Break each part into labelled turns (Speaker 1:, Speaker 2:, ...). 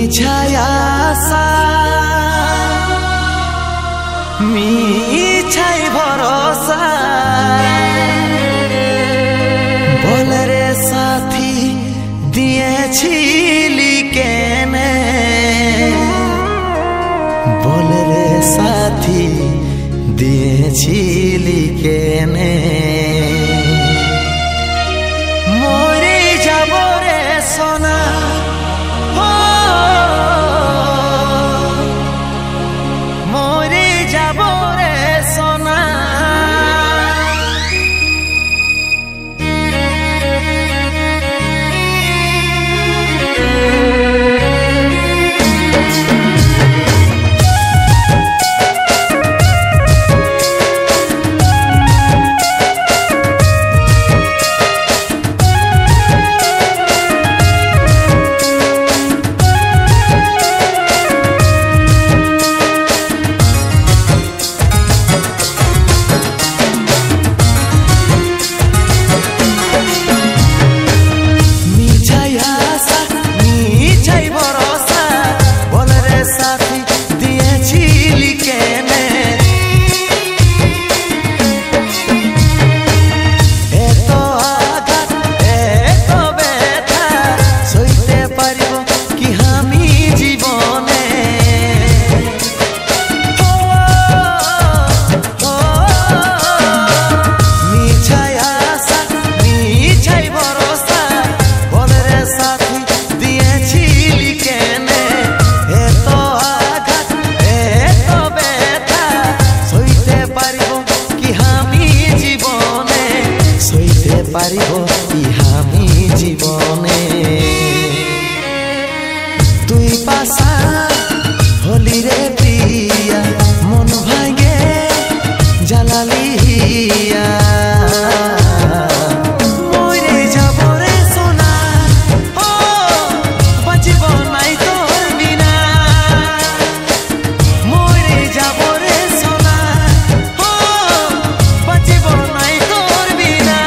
Speaker 1: আশা মিছাই ভরসা বলে রে সাথী দিয়েছিলি কেনে বলে রে সাথী দিয়েছিলি কেনে মরে যাব রে সোনা মরে যাব রে সোনা পারিব ইহামি জীবনে তুই পাশা হলি রে প্রিয়া মন ভাঙে জ্বালালি হিয়া মরে যাব রে সোনা ও বাঁচিব নাই তোর বিনা মরে যাব রে সোনা ও বাঁচিব নাই তোর বিনা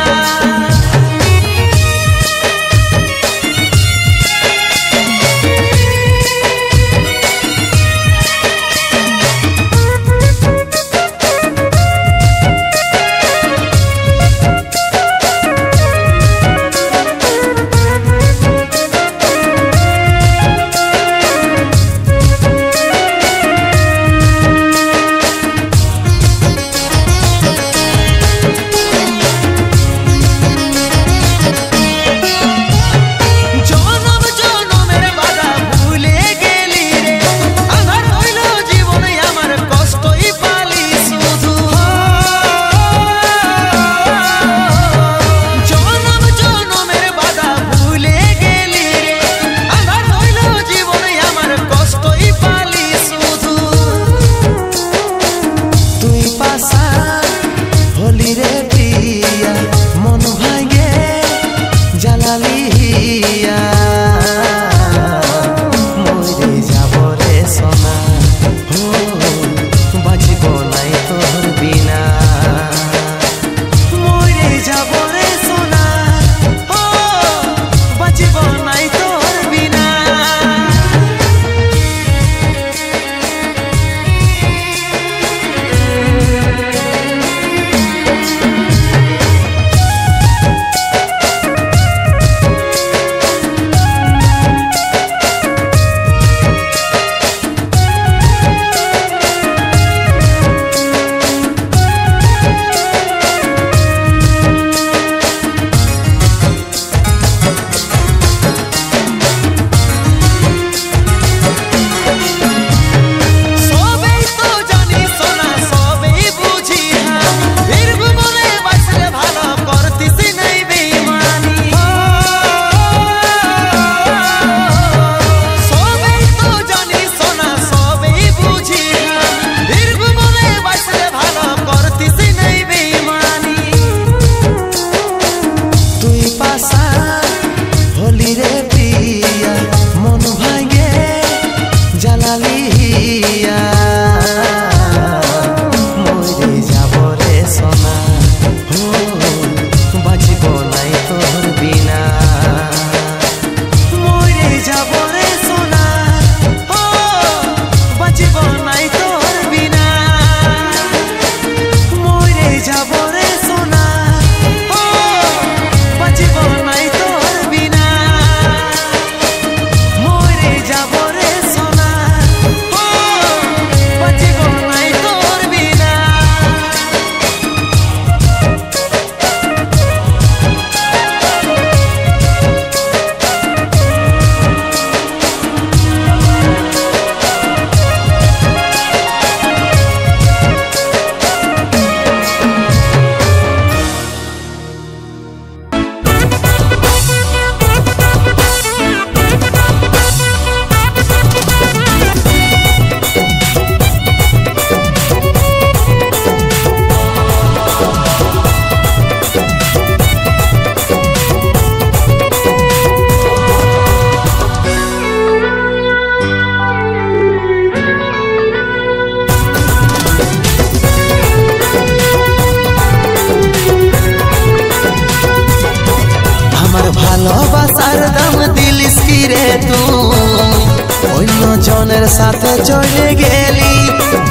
Speaker 1: অন্য জনের সাথে চলে গেলি,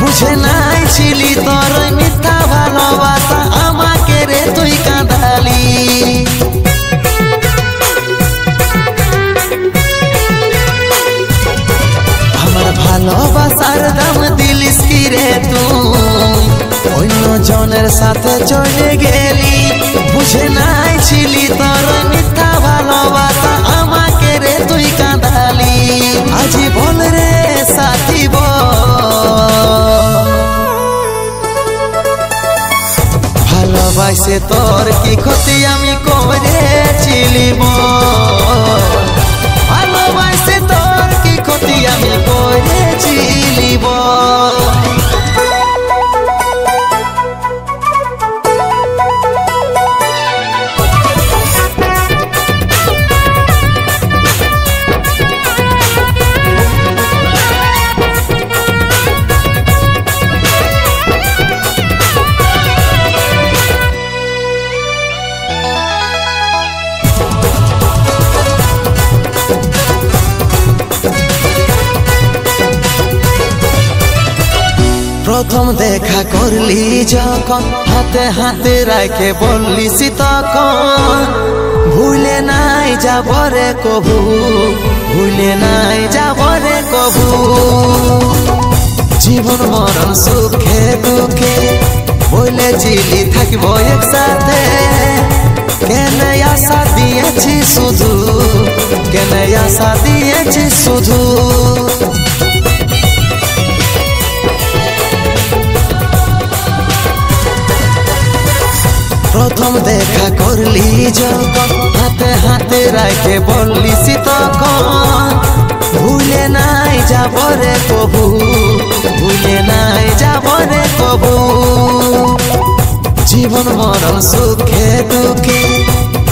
Speaker 1: বুঝে নাই ছিলি তোর মিথ্যা ভালোবাসা, আমাকে রে তুই কাঁদালি। আমার ভালোবাসার দাম দিলিস কি রে তুই, অন্য জনের সাথে চলে গেলি, বুঝে নাই ছিলি তোর মিথ্যা ভালোবাসা, আমাকে রে তুই কাঁদালি। আজি বল রে সাথী ভালোবাসে তোর কি ক্ষতি আমি করেছিলি, ভালোবাসে তোর কি ক্ষতি আমি করেছিলি। প্রথম দেখা করলি যখন, হাতে হাতে রাখে বললিস তখন, ভুলে নাই যাব রে কবু, ভুলে নাই যাব রে কবু। জীবন মরণ সুখে দুঃখে বলেছিলি থাকবো একসাথে, কেন আশা দিয়েছি শুধু, কেন আশা দিয়েছি শুধু। প্রথম দেখা করলি যখন, হাতে হাতে রাখে বললিস তখন, ভুলে নাই যাব রে কবু, ভুলে নাই যাব রে কবু। জীবন মরণ সুখে দুঃখে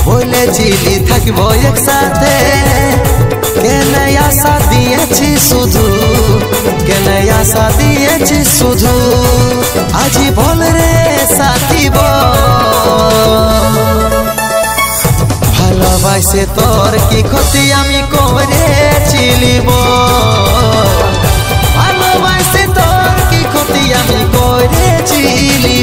Speaker 1: বলেছিলি থাকবো একসাথে, কেন আশা দিয়েছি শুধু, কেন আশা দিয়েছি শুধু। আজি বল রে সাথী ভালোবাসে তোর কি ক্ষতি আমি করেছিলি, ভালোবাসে তোর কি ক্ষতি আমি করেছিলি।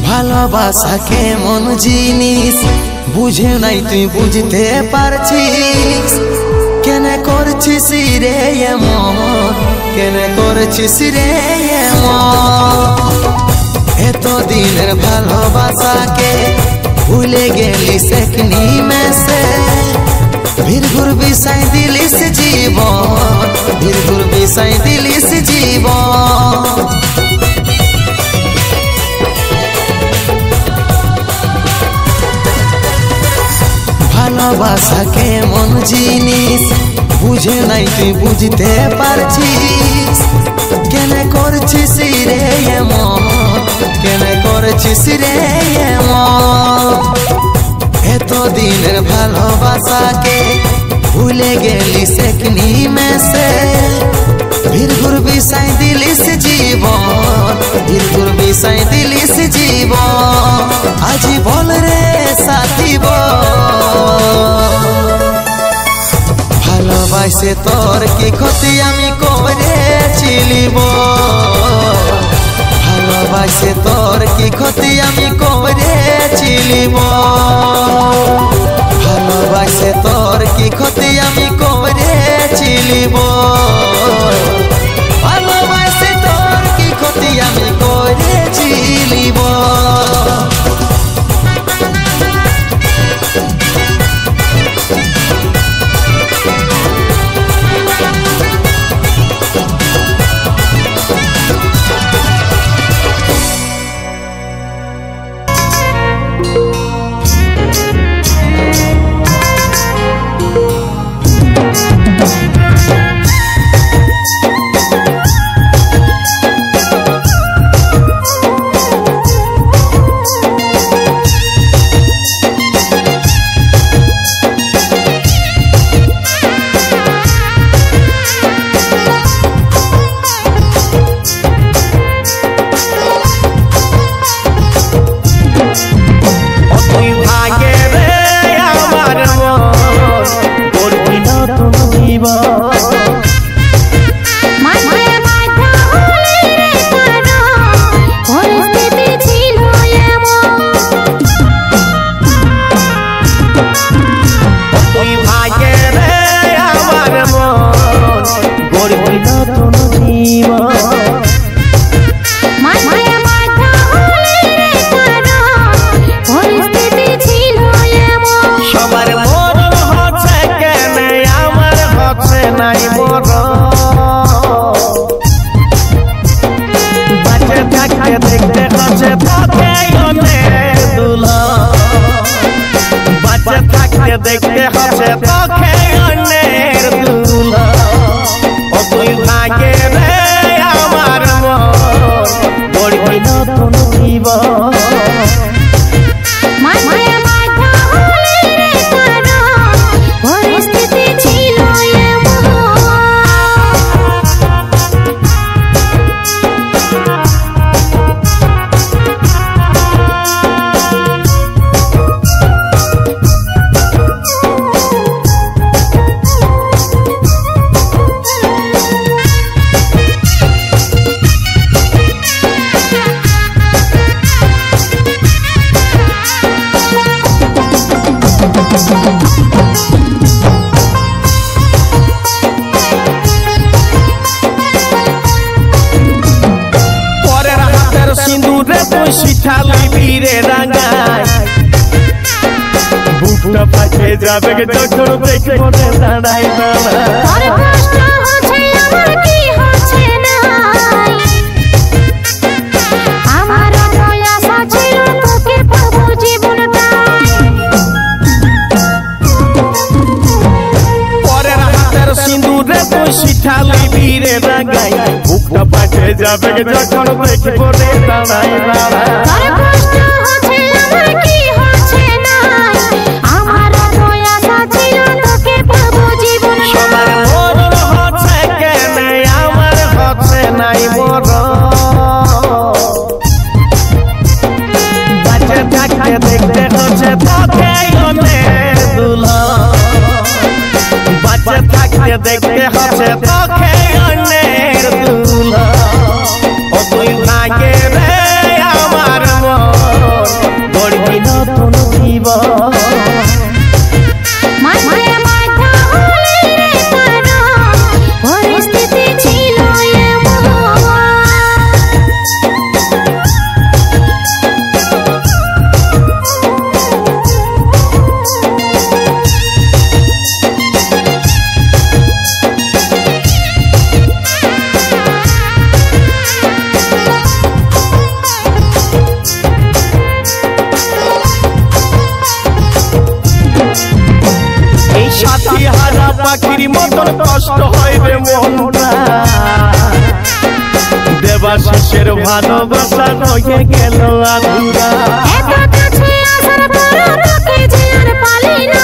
Speaker 1: ভালোবাসা কেমন জিনিস বুঝে নাই তুই বুঝতে পারছিস, কেন করছিস রে এমন, কেন করছিস রে এমন। এতদিনের ভালোবাসাকে ভুলে গেলিস এক নিমেষে, ভিড়ঘুর বিষয় দিলিস জীবন, ভিড়ঘুর বিষয় দিলিস জীবন। ভালোবাসা কেমন জিনিস বুঝে নাই তুই বুঝতে পারছিস, কেন করছিস রে এমন, কেন করছিস রে এমন। এতদিনের ভালোবাসাকে ভুলে গেলিস এক নিমেষে, ভিড়ঘুর বিষয় দিলিস জীবন, ভিড়ঘুর বিষয় দিলিস জীবন। আজি বল রে সাথী ভালোবাসে তোর কি ক্ষতি আমি করেছিলি, ভালোবাসে তোর কি ক্ষতি আমি করেছিলি, ভালোবাসে তোর কি ক্ষতি আমি করেছিলি, ভালোবাসে তোর কি ক্ষতি আমি করেছিলি। যাবে যখন দেখবো দাঁড়াই
Speaker 2: তোর কষ্ট হচ্ছে আমার কি হচ্ছে না আমার আশা ছিল তোকে পাবো জীবনটা
Speaker 1: পরের হাতের সিঁদুরে তুই শিখালি বীরে রাগাই বুকটা পাঠে যাবে যখন দেখবো দাঁড়াই
Speaker 2: তোর কষ্ট হচ্ছে আমার কি হচ্ছে না আমার আশা ছিল তোকে পাবো জীবনটা
Speaker 1: হচ্ছে কেন আমার হচ্ছে নাই বড় বাচ্চা থাকতে দেখতে হচ্ছে তোকে অনেক দুলহন বাচ্চা থাকতে দেখতে হচ্ছে তোকে অনেক দুলহন ও তুই ভাগে রে আমার মন গড়বি নতুন জীবন
Speaker 2: মাথায় মাথা হলে রে কারো পরিস্থিতি ছিল এমন
Speaker 1: সাথী হারা পাখির মতন কষ্ট হয় রে মনটা দেবাশিসের ভালোবাসা রয়ে গেল আধুরা
Speaker 2: এত কাছে আসার পরও তোকে যে আর পালি না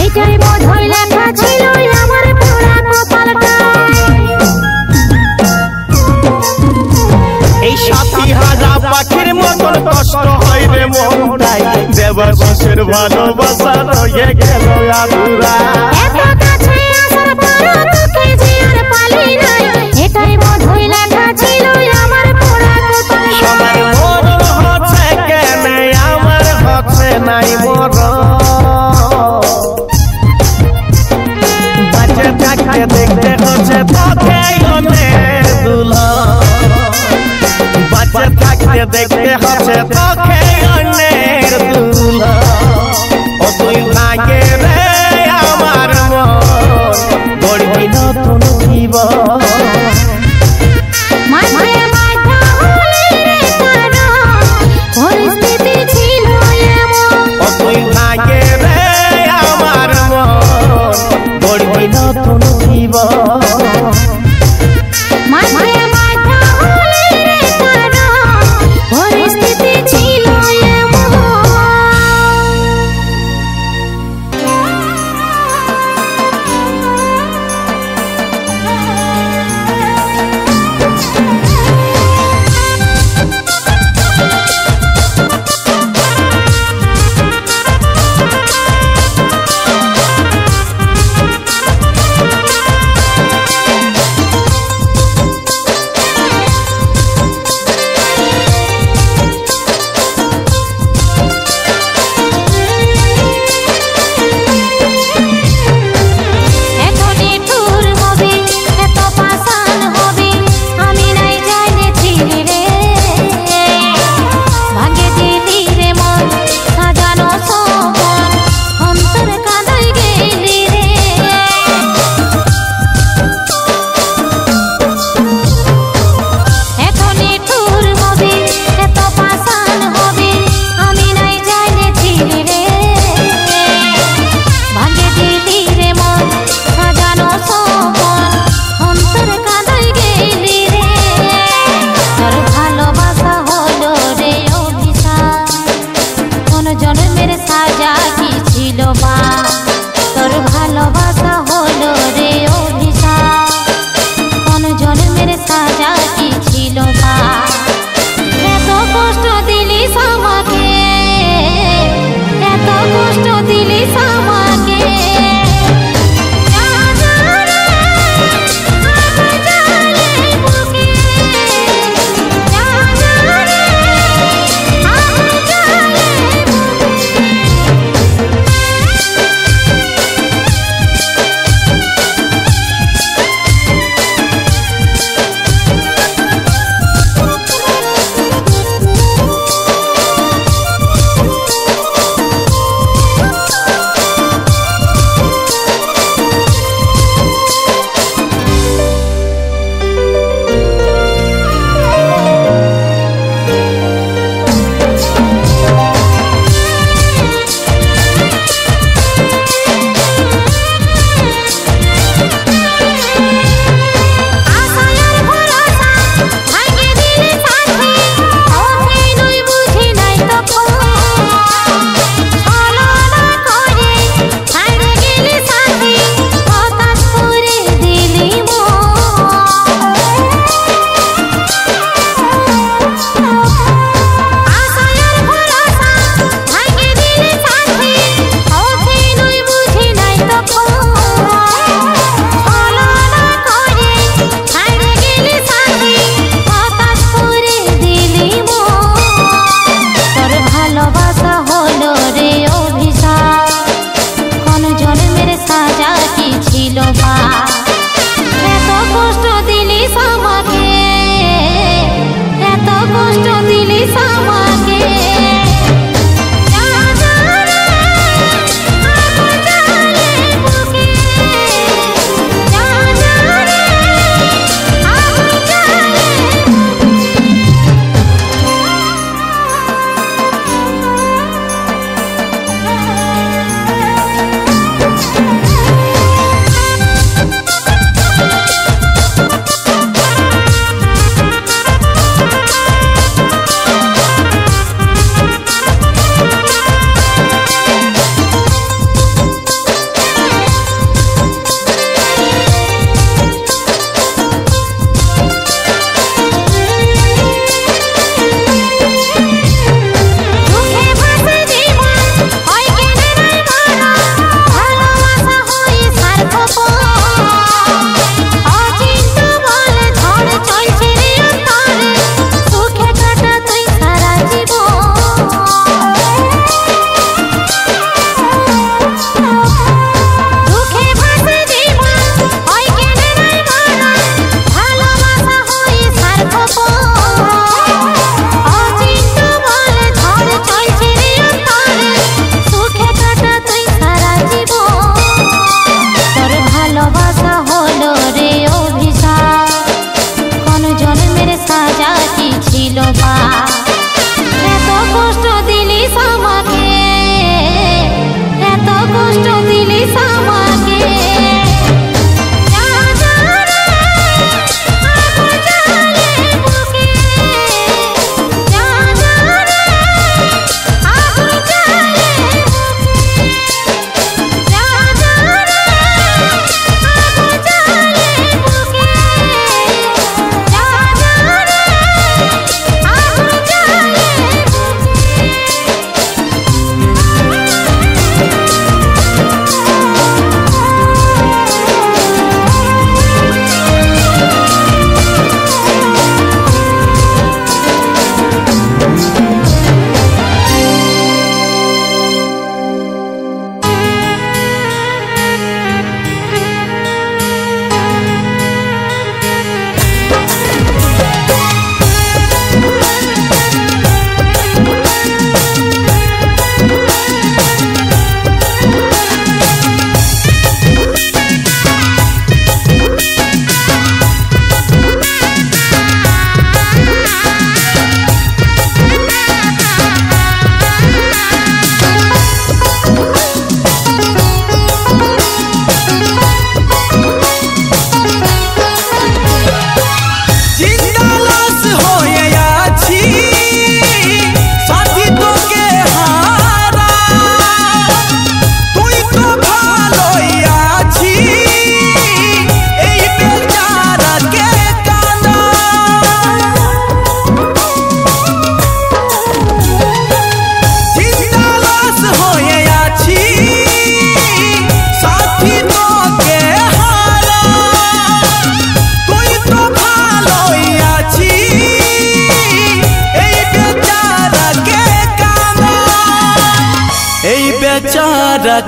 Speaker 2: এইটাই বোধহয় লেখা ছিল আমার পোড়া কপালটা
Speaker 1: এই সাথী হারা পাখির মতন কষ্ট হয় রে মনটাই দেবাশিসের ভালোবাসা রয়ে গেল আধুরা
Speaker 2: এত কাছে আসার পরও তোকে যে আর পালি না এটাই বোধহয় লেখা ছিল আমার পোড়া
Speaker 1: সবার
Speaker 2: কপালটা
Speaker 1: মন হচ্ছে কেন আমার হচ্ছে নাই বড় বাচ্চা থাকতে দেখতে হচ্ছে তোকে অনেক দুলহন বাচ্চা থাকতে দেখতে হচ্ছে তোকে অনেক দুলহন ও তুই ভাগে রে আমার মন গড়বি নতুন জীবন
Speaker 2: মাথায় মাথা হলে রে কারো পরিস্থিতি ছিল এমন
Speaker 1: ও তুই ভাগে রে আমার মন গড়বি নতুন জীবন
Speaker 2: মাথায় মাথা হলে রে কারো পরিস্থিতি ছিল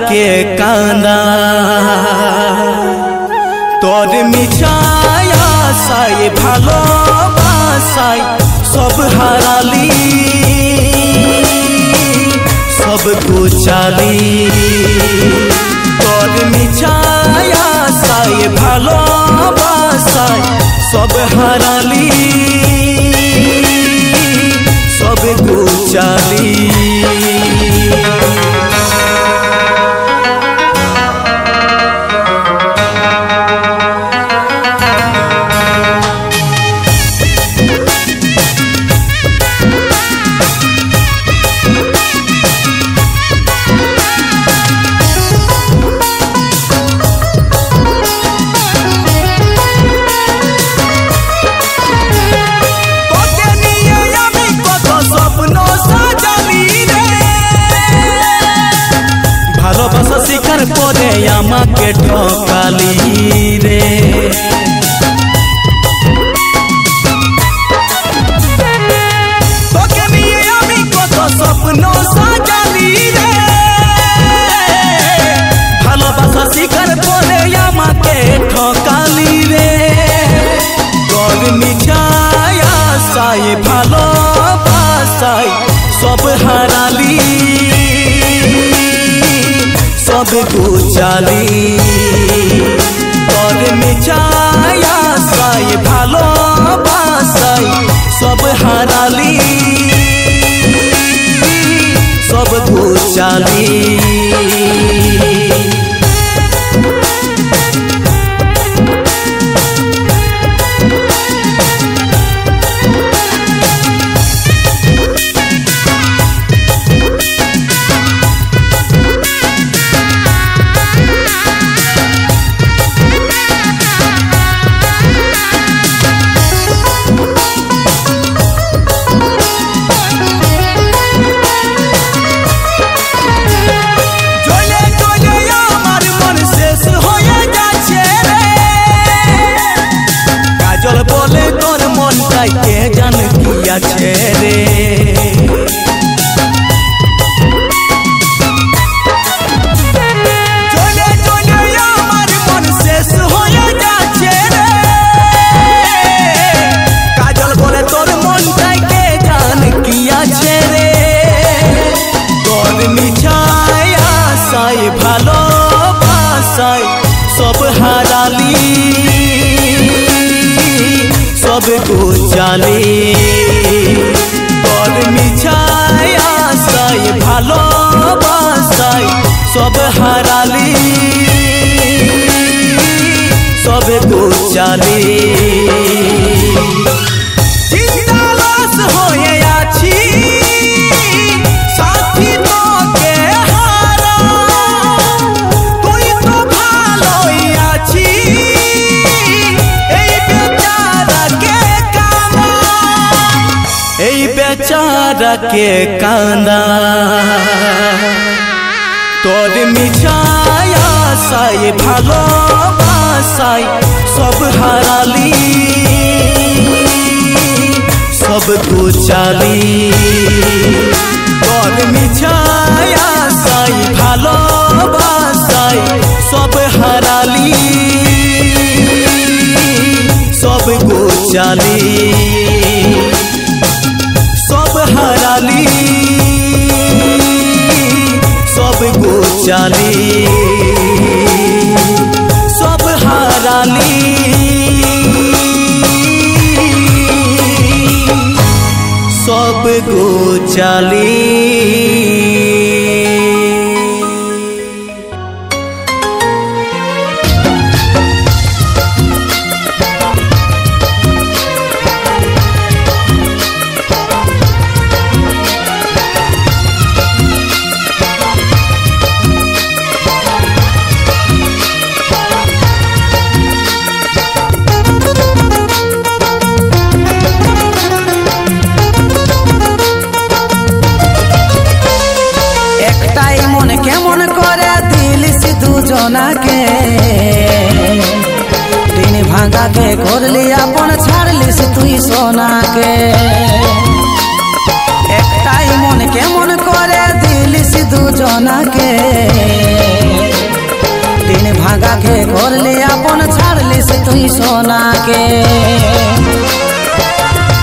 Speaker 1: के कांदा তোর মিছায় আশায় ভালোবাসায় সব হারালি সব গোচালি তোর মিছায় আশায় ভালোবাসায় সব হারালি সব গোচালি শিকার করে আমাকে ঠকালি রে তোকে নিয়ে আমি কত স্বপ্ন সাজালি রে ভালোবাসা শিকার করে আমাকে ঠকালি রে তোর মিছায় আশায় ভালোবাসায় সব হারালি সব গোচালি তোর মিছায় আশায় ভালোবাসায় সব হারালি সব গোচালি বলে তোর মনটাই কে জান কি আছে রে চলে চলে আমার মন শেষ হয়ে যাচ্ছে রে কাজল বলে তোর মনটাই কে জান কি আছে রে তোর মিছায় আশায় ভালোবাসায় সব হারালি সব গোচালি তোর মিছায় আশায় ভালোবাসায় সব হারালি সব গোচালি চিন্তালস হয়ে আছি সাথী তোকে হারা তুই তো ভালোই আছি এই বেচারা কে কান্দা তোর মিছায় আশায় ভালোবাসায় সব হারালি সব গোচালি তোর মিছায় আশায় ভালোবাসায় সব হারালি সব গোচালি সব হারালি সব গোচালি সব হারালি সব গোচালি
Speaker 3: के दिन भांगा के खोरली अपन छाड़लिस तुई सोना के एकटाई मन के मन करे दिलिस दू जना के के करली अपन छाड़लिस तुई सोना के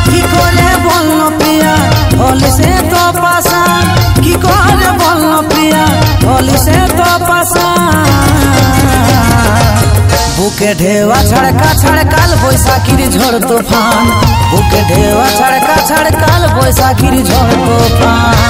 Speaker 3: की करे बोलनो प्रिया होली से तो पासा की करे बोलनो प्रिया होली से तो पासा बुके ढेवा छड़का छड़काल बैसाखीर झड़ तूफान बुके ढेवा छड़का छड़काल बैसाखीर झड़ तूफान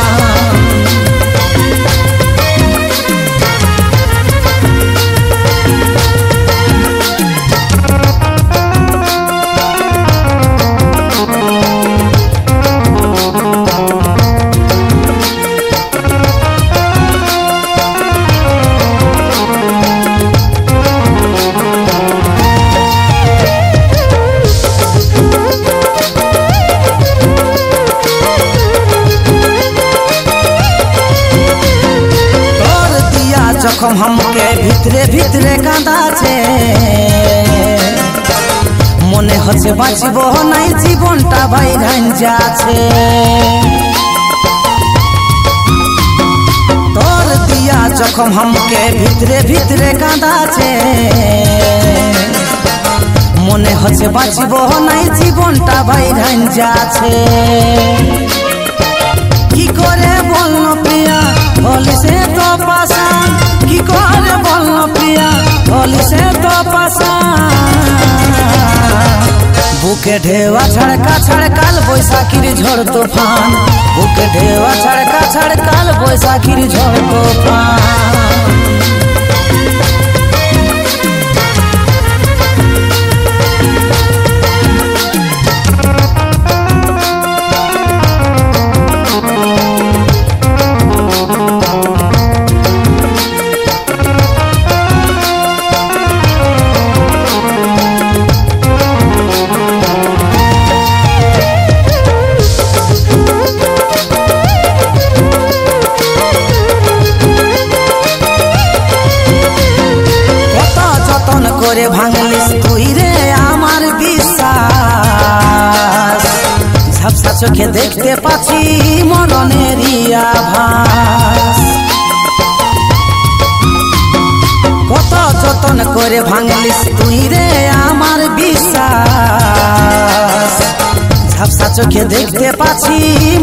Speaker 3: जखम हमके भितरे भितरे कांदा छे मने हচ্ছে বাঁচিব নাই জীবনটা বাইরান যাচ্ছে তোর দিয়া জখম हमके भितरे भितरे कांदा छे মনে হচ্ছে বাঁচিব নাই জীবনটা বাইরান যাচ্ছে কি করে বলনো প্রিয়া होली से तो पासा की करे बोलनो प्रिया होली से तो पासा बुके ढेवा छड़का छड़काल बैसाखीर झड़ तूफान बुके ढेवा छड़का छड़काल बैसाखीर झड़ तूफान করে ভাঙলিস তুই রে আমার বিশ্বাস ঝাপসা চোখে দেখতে পাচ্ছি মরণেরই আভাস কত যতন করে ভাঙলিস তুই রে আমার বিশ্বাস ঝাপসা চোখে দেখতে পাচ্ছি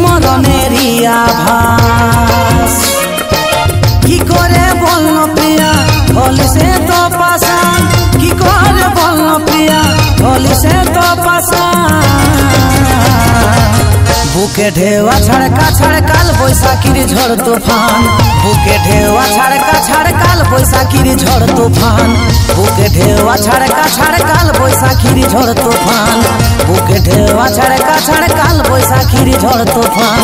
Speaker 3: মরণেরই আভাস কি করে বলনো প্রিয়া होली से तो पासा की करे बोलनो प्रिया होली से तो पासा बुके ढेवा छड़का छड़काल बैसाखीर झड़ तूफान बुके ढेवा छड़का छड़काल बैसाखीर झड़ तूफान बुके ढेवा छड़का छड़काल बैसाखीर झड़ तूफान बुके ढेवा छड़का छड़काल बैसाखीर झड़ तूफान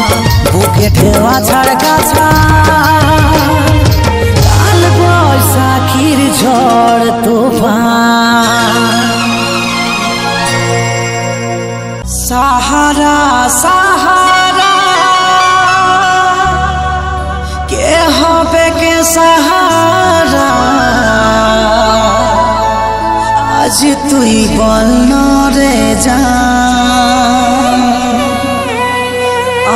Speaker 3: बुके ढेवा छड़का बैसाखीर झड़ तूफान सहारा सहारा के হবে के सहारा आज তুই বল রে জান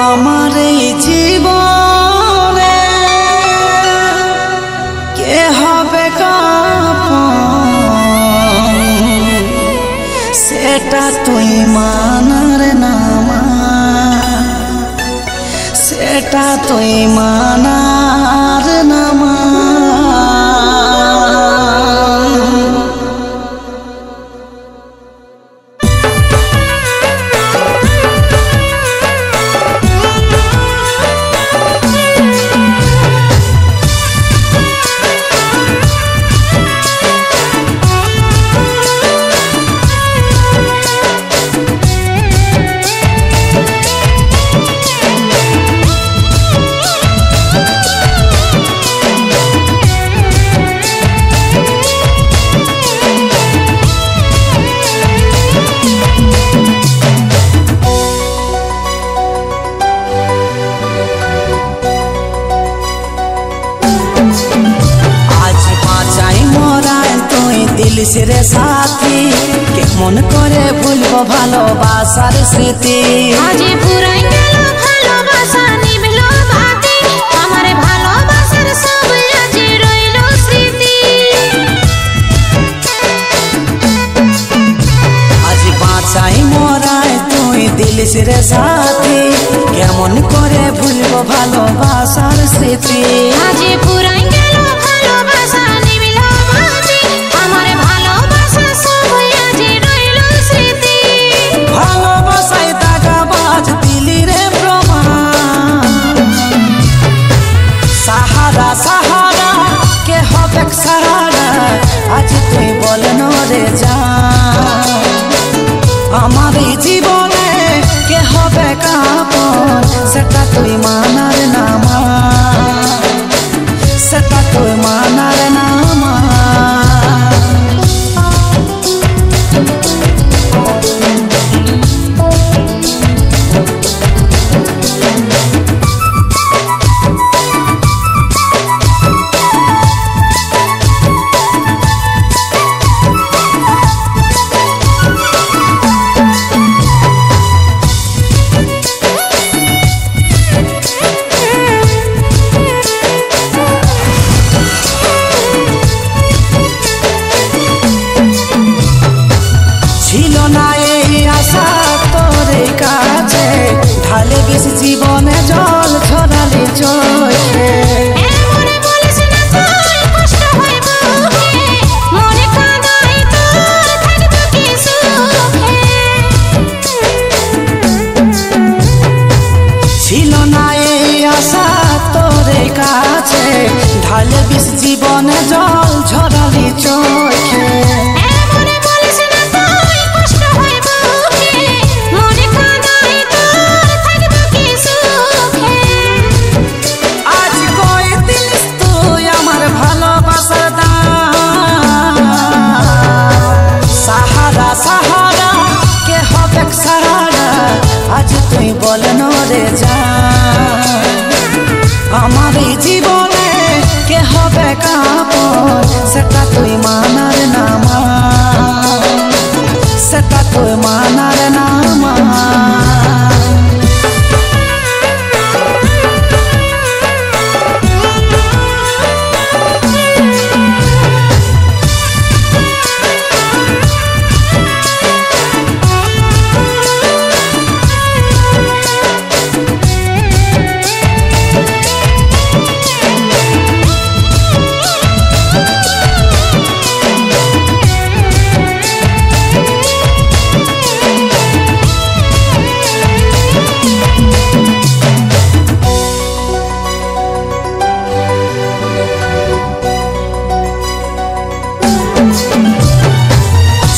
Speaker 3: আমার এই জীবনে কে হবে কাপন সেটা তুই মানার নামা সেটা তুই মানার নামা রে সাথী কেমন করে ভুলবো ভালোবাসার স্মৃতি
Speaker 2: আজ পুরাই গেল ভালোবাসা নিভল বাতি আমার ভালোবাসার সব আজ রইল স্মৃতি
Speaker 3: রে সাথী কেমন করে ভুলবো ভালোবাসার স্মৃতি
Speaker 2: আজ পুরাই গেল ভালোবাসা নিবিল মাঝি আমার ভালোবাসা সব আজ রইল স্মৃতি
Speaker 3: ভালোবাসায় দাগাবাজ দিলি রে প্রমাণ সাহারা সাহারা কে হবে সাহারা আজ তুই বল রে জান আমার এই জীবনে কে হবে কাপন সেটা তুই মানার নামা সেটা তুই মানার নামা ঢালে বিষ জীবনে জল ছড়ালে চোখে
Speaker 2: মনে বলিস না তুই কষ্ট হয় বুকে মনে কাঁদাই তোর থাকবো কি সুখে
Speaker 3: ছিল না এই আশা তোর কাছে ঢালে বিষ জীবনে জল ছড়ালে চোখে আজ তুই বল রে জান আমার এই জীবনে কে হবে কাপন সেটা তুই মানার নামা সেটা তুই মানার নামা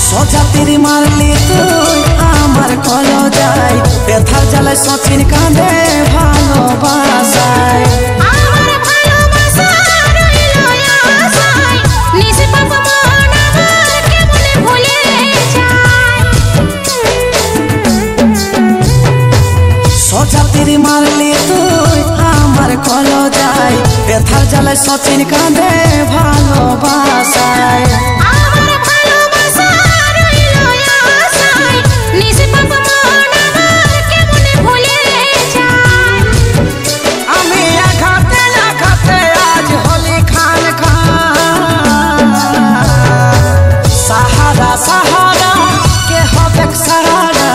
Speaker 3: সজাতির মারলি তুই আমার কলো যাই ব্যথার জ্বালায় সচিন কাঁদে ভালোবাসায়
Speaker 2: আমার ভালোবাসা রইল আশায় নিষ্পাপ মন আমার কেমনে ভুলে যায়
Speaker 3: সজাতির মারলি তুই আমার কলো যাই ব্যথার জ্বালায় সচিন কাঁদে ভালোবাসায় সাহারা কে হবে সাহারা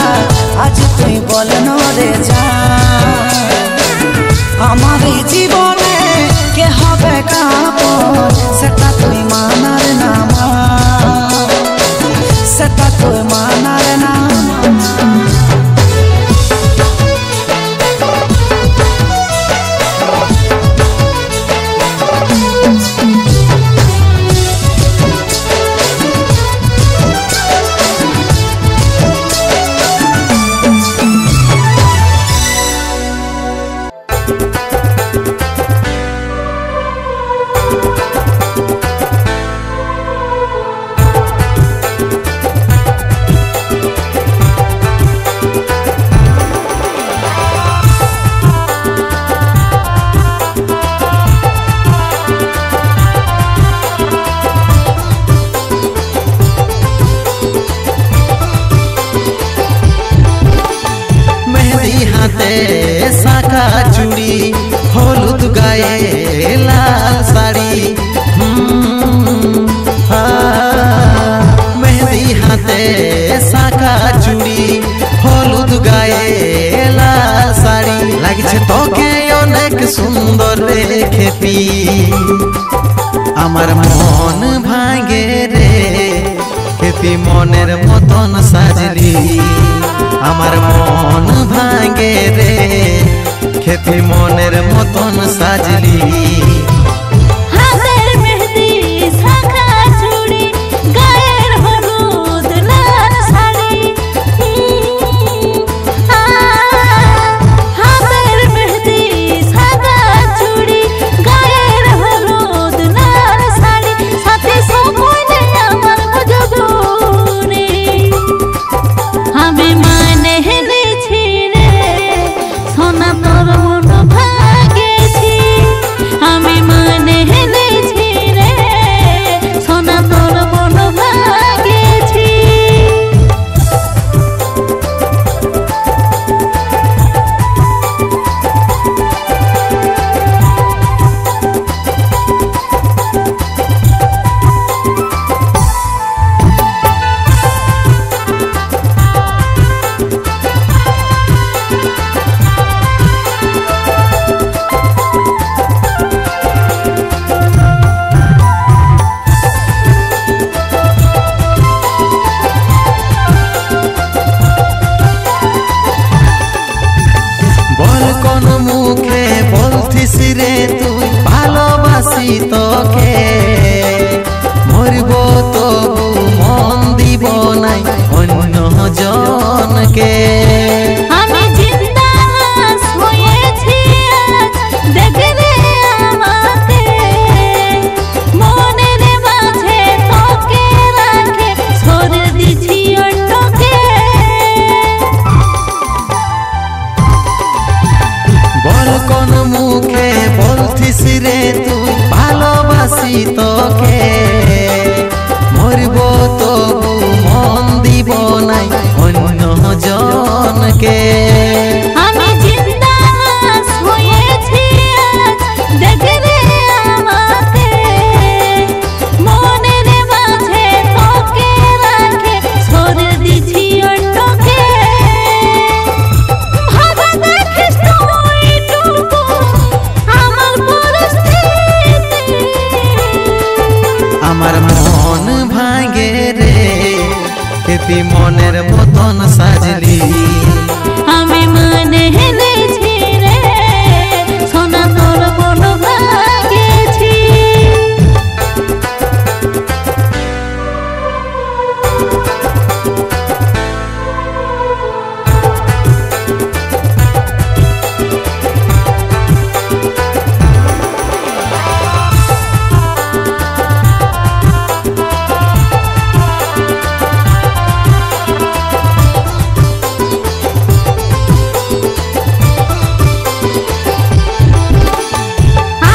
Speaker 3: আজ তুই বল রে জান আমার এই জীবনে কে হবে কাপন সেটা তুই মানার নামা সেটা তুই মানার নামা শাখা চুড়ি হলুদ গায়ে লাল শাড়ি মেহেদি হাতে শাখা চুড়ি হলুদ গায়ে
Speaker 1: লাগছে তোকে অনেক সুন্দর রে খেপি আমার মন ভাঙে রে খেপি মনের মতন সাজলি আমার মন ভাঙে রে খেপি মনের মতন সাজলি
Speaker 2: হাতের মেহেদি শাখা চুড়ি গায়ের হলুদ লাল শাড়ি হাতের মেহেদি শাখা চুড়ি গায়ের হলুদ লাল শাড়ি সাথে সময় আমার মজবুরি আমি মানে হেনেছি রে সোনা তোর মন ভাগেছি আমি মানে হেনেছি রে সোনা তোর মন ভাগেছি
Speaker 1: বল কোন মুখে বলছিস রে তুই ভালোবাসি তোকে মরব তবু মন দিব নাই অন্য জনকে
Speaker 2: আমি জিন্দা লাশ হয়েছি আজ দেখবে আমাকে মনের মাঝে তোকে রাখে সরে দিছি অন্যকে
Speaker 1: বল কোন মুখে বলছিস রে তুই ভালোবাসি তোকে মরব তবু মন দিব নাই অন্য জনকে
Speaker 2: আমি জিন্দা লাশ হয়েছি আজ দেখবে আমাকে মনের মাঝে তোকে রাখে সরে দিছি অন্যকে ভাবা দেখিস তুই টুকু আমার পরিস্থিতি
Speaker 1: আমার মন ভাঙে রে খেপি মনের মতন সাজলি
Speaker 2: আমি মানে হেনেছি রে সোনা তোর মন ভাগেছি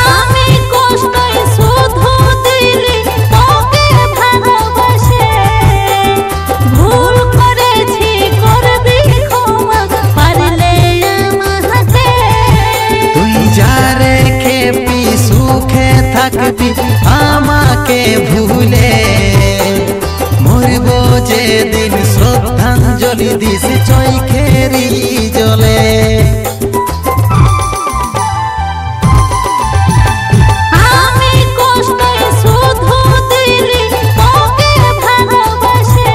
Speaker 2: আমি কষ্টই শুধু দিলি তোকে ভালোবাসে ভুল করেছি করবি ক্ষমা পারলে আমাকে
Speaker 1: তুই যারে খেপি সুখে থাকবি আমাকে ভুলে মরব যেদিন শ্রদ্ধাঞ্জলি দিস চৈখেরি জলে
Speaker 2: আমি কষ্টই শুধু দিলি তোকে ভালোবাসে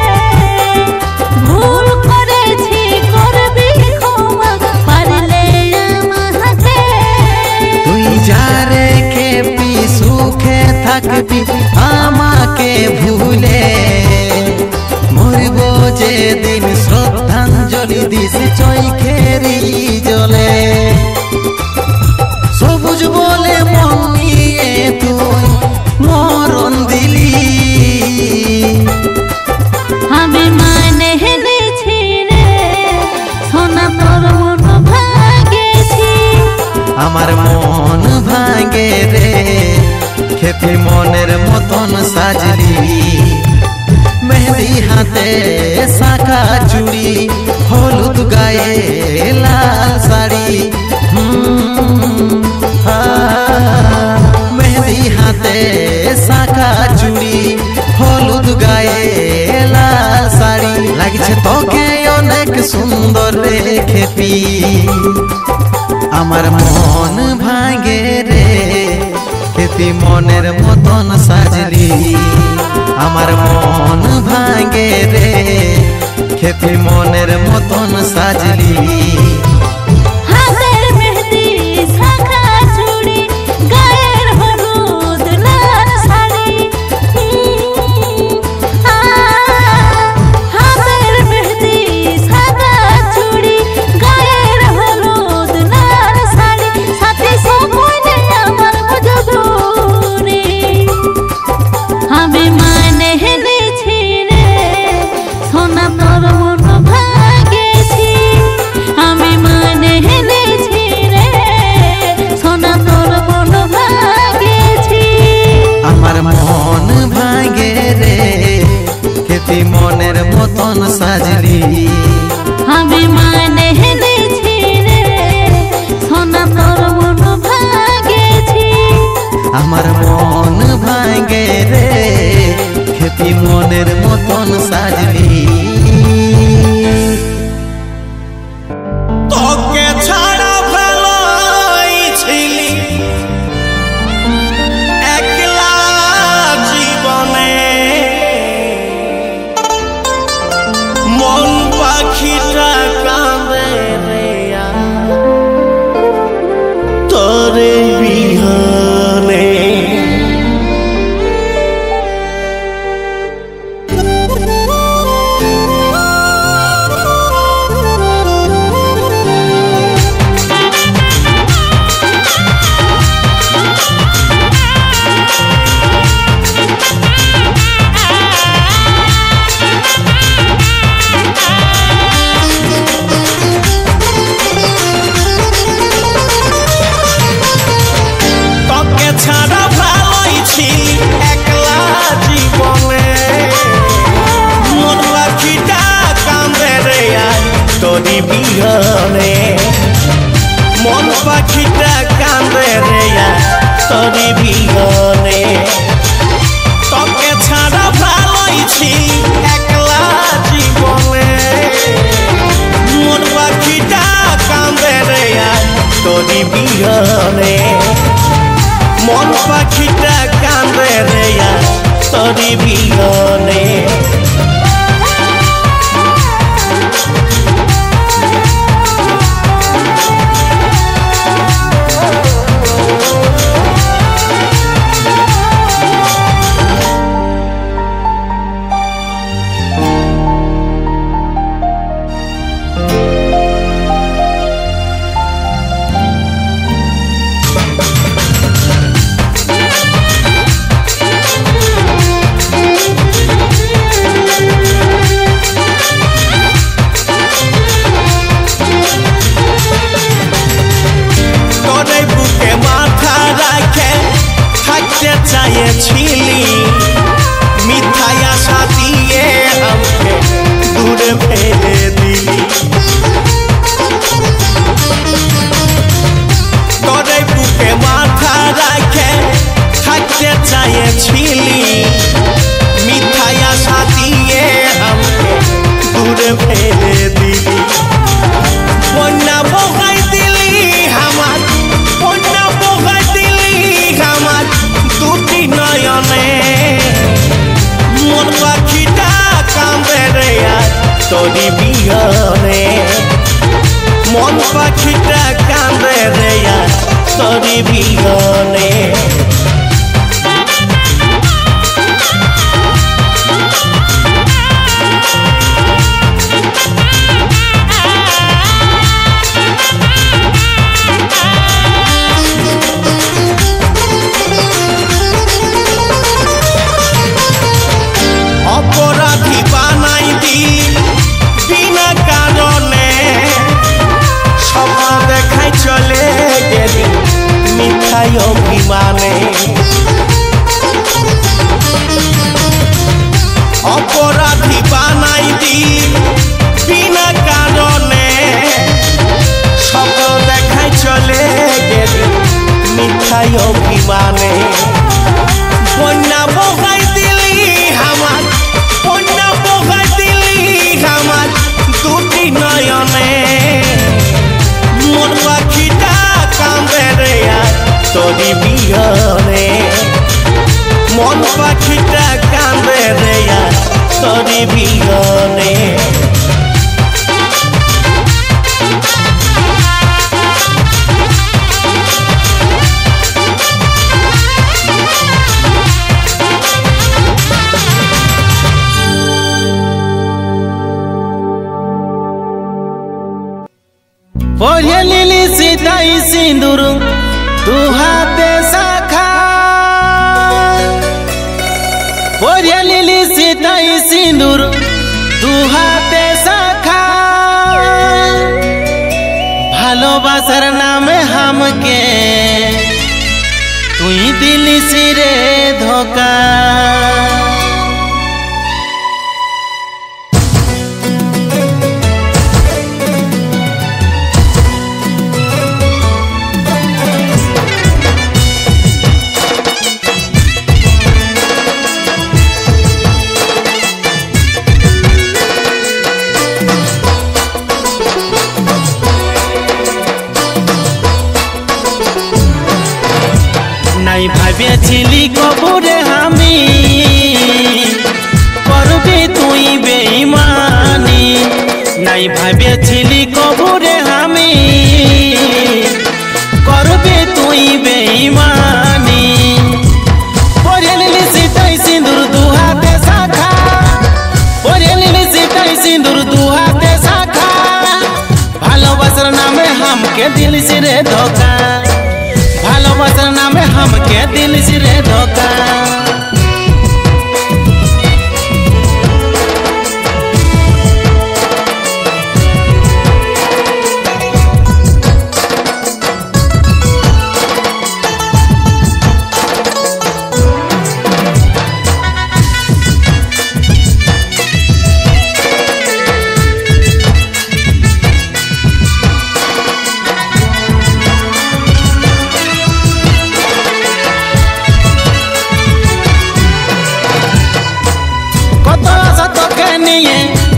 Speaker 2: ভুল করেছি করবি ক্ষমা পারলে আমাকে
Speaker 1: তুই যারে খেপি সুখে থাকবি আমাকে ভুলে মরব যেদিন শ্রদ্ধাঞ্জলি দিস চৈখেরি জলে সবুজ বলে মন নিয়ে তুই মরণ দিলি
Speaker 2: আমি মানে হেনেছি রে সোনা তোর মন ভাগেছি
Speaker 1: আমার মন ভাঙে রে খেপি মনের মতন সাজলি মেহেদি হাতে শাখা চুড়ি হলুদ গায়ে লাল শাড়ি মেহেদি হাতে শাখা চুড়ি হলুদ গায়ে লাল শাড়ি লাগছে তোকে অনেক সুন্দর রে খেপি আমার মন ভাঙে রে খেতি মনের মতন সাজলি আমার মন ভাঙে রে খেতি মনের মতন সাজলি
Speaker 2: হাতের মেহেদি শাখা চুড়ি গায়ের হলুদ লাল শাড়ি হাতের মেহেদি শাখা চুড়ি গায়ের হলুদ লাল শাড়ি সাথে সময় আমার মজবুরি আমি মানে হেনেছি রে সোনা তোর মন ভাগেছি আমি মানে হেনেছি রে সোনা তোর মন ভাগেছি
Speaker 1: আমার মন ভাঙে রে খেতি মনের মতন সাজলি
Speaker 2: আমি মানে হেনেছি রে সোনা তোর মন ভাগেছি
Speaker 1: আমার মন ভাঙে রে খেতি মনের মতন সাজলি
Speaker 4: তোকে ছাড়া ভালোইছিলি একলা জীবনে মন পাখিটা কাঁদে রে তোরে বিহনে তোকে ছাড়া ভালোইছিলি একলা জীবনে মন পাখিটা কাঁদে রে তোরি বিহনে মন পাখিটা কাঁদে রে তোরি বিহনে তোকে ছাড়া ভালোইছিলি একলা জীবনে মন পাখিটা কাঁদে রে তোরি বিহনে মন পাখিটা কাঁদে রে তোরি বিহনে তোরে বুকে মাথা রাখে থাকতে চাইছিলি মিথ্যা আশা দিয়ে আমাকে দূরে ফেলে দিলি তোরে বুকে মাথা রাখে থাকতে চাইছিলি মিথ্যা আশা দিয়ে আমাকে দূরে ফেলে দিলি বন্যা বগাই দিলি আমার বন্যা বগাই দিলি আমার দুটি নয়নে মন পাখিটা কাঁদে রে তোরি বিহনে মন পাখিটা কাঁদে রে তোরি বিহনে অপরাধী বানাই দিলি বিনা কারণে স্বপ্ন দেখাই চলে গেলি মিথ্যাই অভিমানে অপরাধী বানাই দিলি বিনা কারণে স্বপ্ন দেখাই চলে গেলি মিথ্যাই অভিমানে বন্যা বগাই দিলি আমার বন্যা বগাই দিলি আমার দুটি নয়নে মন পাখিটা পরে লিলি সিতাই সিঁদুর তু হাতে শাখা পরে লিলি সিতাই সিঁদুর তু হাতে শাখা ভালোবাসার নামে হামকে তুই দিলিস রে ধোকা নাই ভাবেছিলি কবুরে আমি করবি তুই বেঈমানি নাই ভাবেছিলি কবুরে আমি করবি তুই বেঈমানি পরে লিলি সিতাই সিঁদুর দু হাতে শাখা পরে লিলি সিতাই সিঁদুর দু হাতে শাখা ভালোবাসার নামে হামকে দিলিস রে ধোকা ভালোবাসার নামে হামকে দিলিস রে ধোকা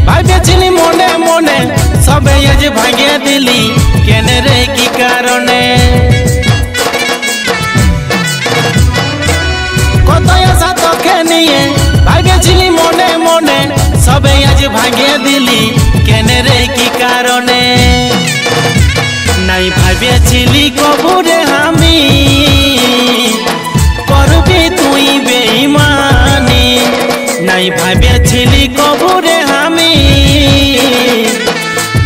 Speaker 4: ভাবেছিলি মনে মনে সবে আজ ভাঙে দিলি কেনে রে কি কারণে কত আশা তোকে নিয়ে ভাবেছিলি মনে মনে সবে আজ ভাঙে দিলি কেনে রে কি কারণে নাই ভাবেছিলি কবুরে আমি করবি তুই বেঈমানি নাই ভাবেছিলি কবুরে আমি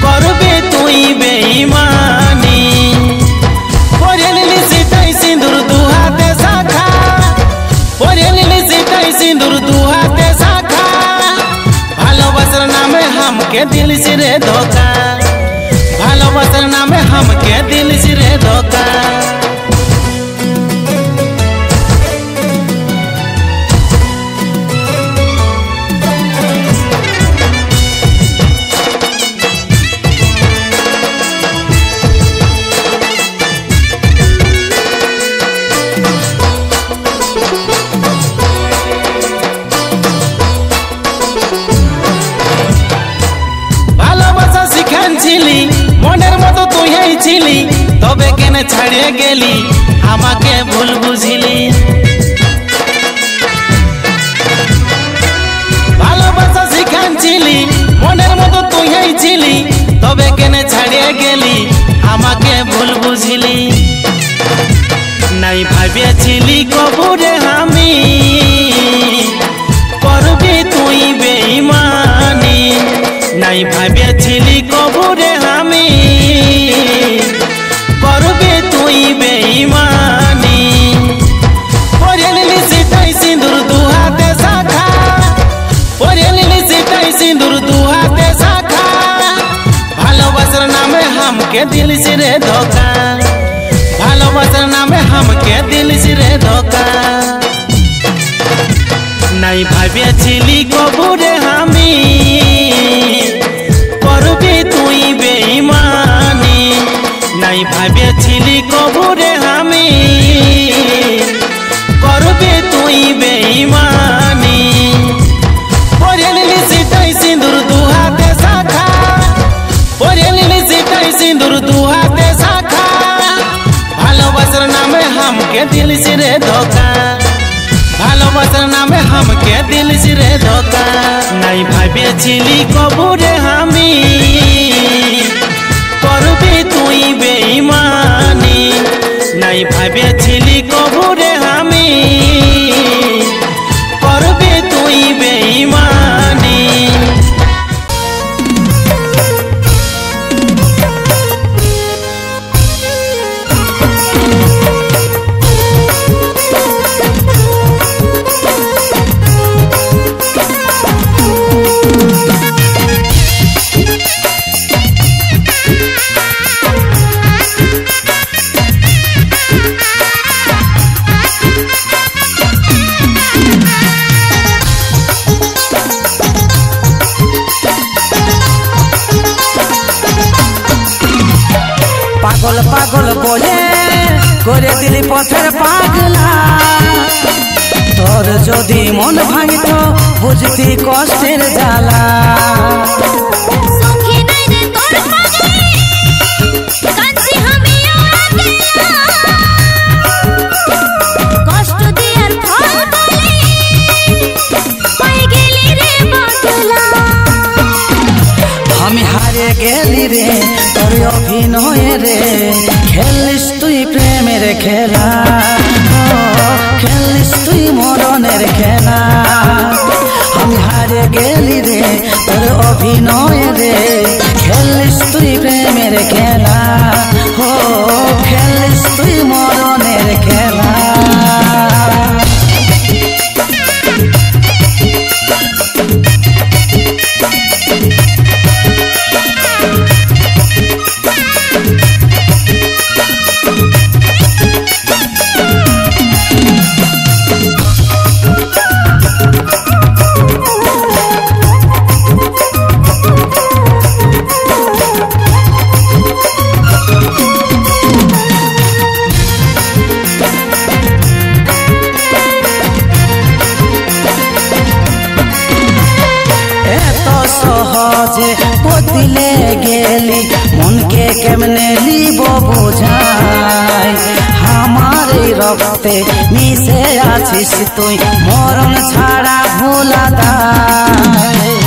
Speaker 4: করবি তুই বেঈমানি পরে লিলি সিতাই সিঁদুর দু হাতে শাখা পরে লিলি সিতাই সিঁদুর দু হাতে শাখা ভালোবাসার নামে হামকে দিলিস রে ধোকা ভালোবাসার নামে হামকে দিলিস রে ধোকা মনের মতো তুই ছিলি তবে কেন ছাড়িয়ে গেলি আমাকে ভুল বুঝিলি ভালোবাসা শিখানছিলি মনের মতো তুই ছিলি তবে কেন ছাড়িয়ে গেলি আমাকে ভুল বুঝিলি নাই ভাবেছিলি কবুরে আমি করবি তুই বেঈমানি নাই ভাবেছিলি কবুরে আমি করবি তুই বেঈমানি পরে লিলি সিতাই সিঁদুর দু হাতে শাখা পরে লিলি সিতাই সিঁদুর দু হাতে শাখা ভালোবাসার নামে হামকে দিলিস রে ধোকা ভালোবাসার নামে হামকে দিলিস রে ধোকা নাই ভাবেছিলি কবুরে আমি করবি তুই বেঈমানি নাই ভাবেছিলি কবুরে আমি করবি তুই বেঈমানি পরে লিলি সিতাই সিঁদুর দু হাতে শাখা পরে লিলি সিতাই সিঁদুর দু হাতে শাখা ভালোবাসার নামে হামকে দিলিস রে ধোকা ভালোবাসার নামে হামকে দিলিস রে ধোকা নাই ভাবেছিলি কবুরে আমি করবি তুই বেঈমানি নাই ভাবেছিলি কবুরে আমি করবি তুই বেঈমানি
Speaker 3: পাগল বলে করে দিলি পথের পাগলা। তোর যদি মন ভাঙিত বুঝতি কষ্টের জ্বালা। আমি হারে গেলি রে তোর অভিনয় রে, খেলিস তুই প্রেমের খেলা, খেলিস তুই মরণের খেলা। আমি হারে গেলি রে তোর অভিনয় রে, খেলিস তুই প্রেমের খেলা, ও খেলিস তুই মরণের খেলা। সহজে বদলে গেলি মনকে কেমনে লিব বোঝাই। আমার এই রক্তে মিশে আছিস তুই, মরণ ছাড়া ভোলা দায়।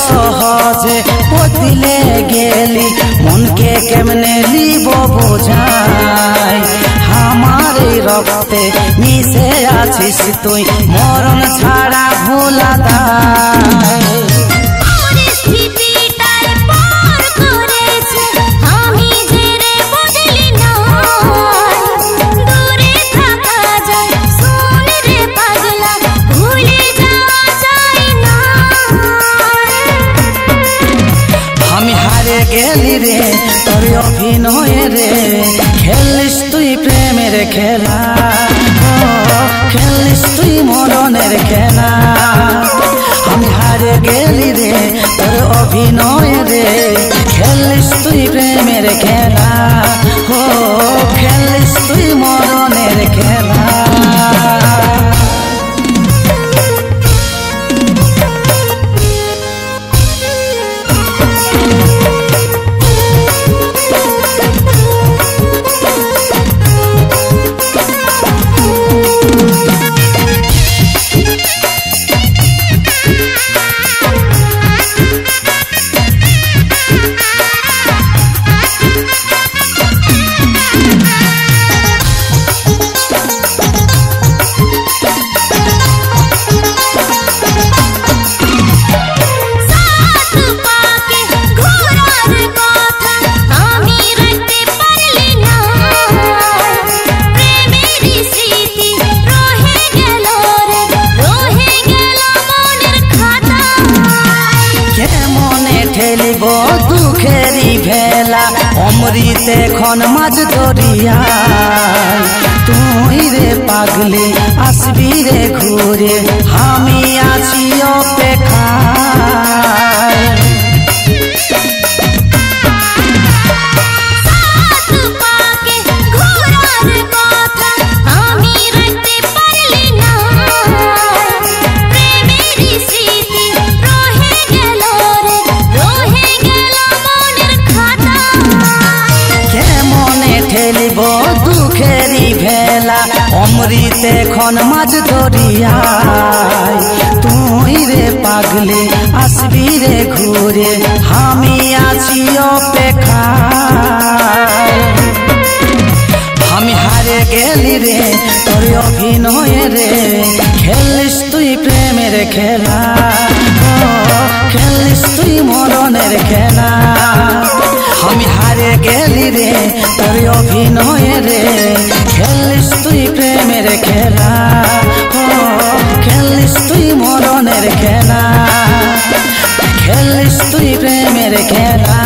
Speaker 3: সহজে বদলে গেলি মনকে কেমনে লিব বোঝাই। আমার এই রক্তে মিশে আছিস তুই, মরণ ছাড়া ভোলা দায়। গেলি রে তোর অভিনয় রে, খেলিস তুই প্রেমের খেলা, খেলিস তুই মরণের খেলা। আমি হারে গেলি রে তোর অভিনয় রে, খেলিস তুই প্রেমের খেলা, ও খেলিস তুই মরণের খেলা। দুঃখেরি ভেলা অমৃতে খন মাঝ দরিয়ায়। তুই রে পাগলি আসবি রে ঘুরে, আমি আছি অপেক্ষায়। দুঃখেরি ভেলা অমৃতে খন মাঝ দরিয়ায়। তুই রে পাগলি আসবি রে ঘুরে, আমি আছি অপেক্ষায়। আমি হারে গেলি রে তোর অভিনয় রে, খেলিস তুই প্রেমের খেলা, খেলিস তুই মরণের খেলা। আমি হারে গেলি রে তোর অভিনয় রে, খেলিস তুই প্রেমের খেলা, খেলিস তুই মরণের খেলা, খেলিস তুই তুই প্রেমের খেলা।